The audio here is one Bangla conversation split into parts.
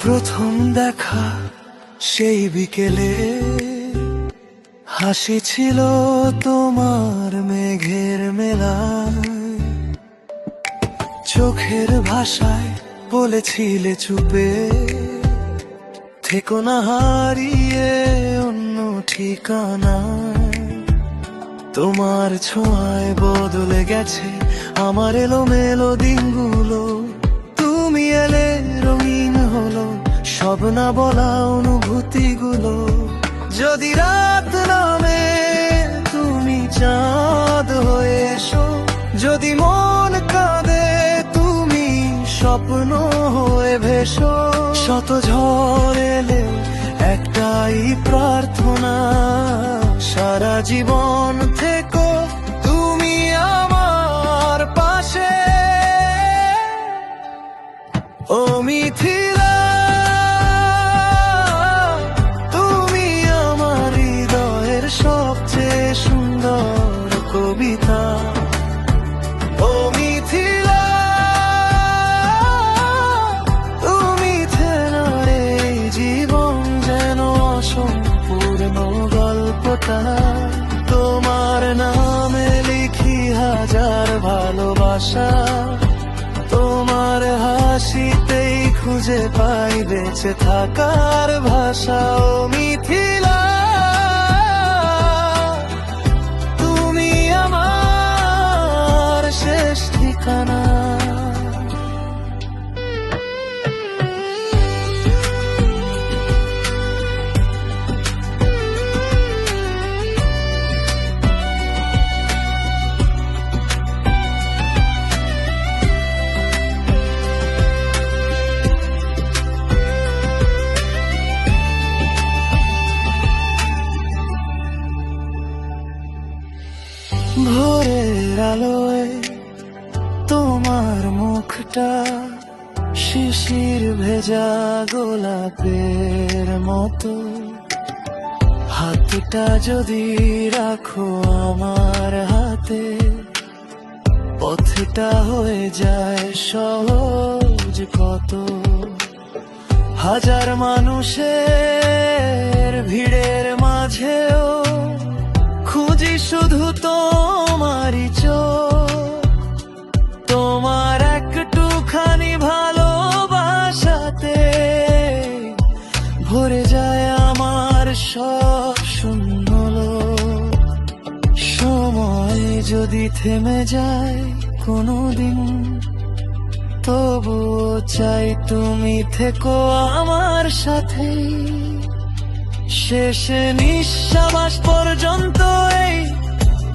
প্রথম দেখা সেই বিকেলে হাসি ছিল তোমার মেঘের মেলায়, চোখের ভাষায় বলেছিলে চুপে থেকো না হারিয়ে অন্য ঠিকানায়। তোমার ছোঁয়ায় বদলে গেছে আমার এলোমেলো দিনগুলো, তুমি এলে রঙিন হলো সব না বলা অনুভূতিগুলো। যদি রাত নামে তুমি চাঁদ হয়ে এসো, যদি মন কাঁদে তুমি স্বপ্ন হয়ে ভেসো। শত ঝড় এলে একটাই প্রার্থনা, সারা জীবন থেকো তুমি আমার পাশে। ও মিথিলা, তুমি আমার হৃদয়ের সবচেয়ে সুন্দর কবিতা। ও মিথিলা, তুমি থেনা এই জীবন যেন অসম্পূর্ণ গল্পটা। তোমার নামে লিখি হাজার ভালোবাসা, তোমার হাসিতেই খুঁজে পাই বেঁচে থাকার ভাষা। ও মিথিলা, তুমি আমার শেষ ঠিকানা। ভোরের আলোয় তোমার মুখটা শিশির ভেজা গোলাপের মতো। হাতটা যদি রাখো আমার হাতে, পথটা হয়ে যায় সহজ কত। হাজার মানুষের ভিড়ের মাঝেও খুঁজি শুধু তোমারই চোখ। তোমার একটুখানি ভালোবাসাতে ভরে যায় আমার সব শূন্য লোক। সময় যদি থেমে যায় কোনোদিন, তবুও চাই তুমি থেকো আমার সাথে। শেষ নিঃশ্বাস পর্যন্ত এই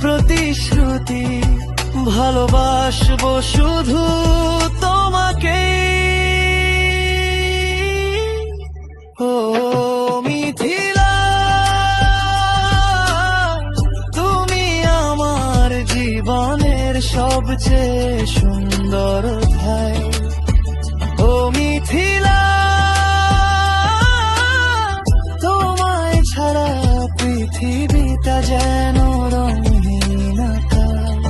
প্রতিশ্রুতি, ভালোবাসবো শুধু তোমাকে। ও মিথিলা, তুমি আমার জীবনের সবচেয়ে সুন্দর অধ্যায়। ও মিথিলা, তোমায় ছাড়া পৃথিবীটা যেন রঙিন আকাশ।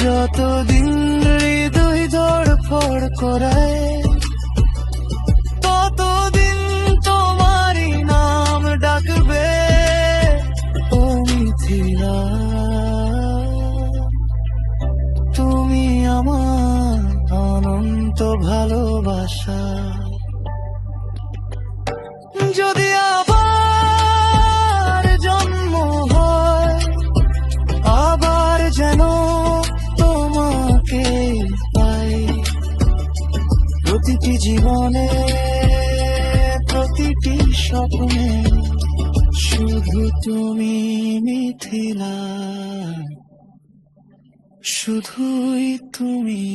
যতদিন হৃদয় ধড়ফড় করায়, ততদিন তোমারই নাম ডাকবে। ও মিথিলা, তুমি আমার অনন্ত ভালোবাসা। যদি আবার জন্ম হয়, আবার যেন তোমাকে পাই। প্রতিটি জীবনে, প্রতিটি স্বপ্নে শুধু তুমি মিথিলা, শুধুই তুমি।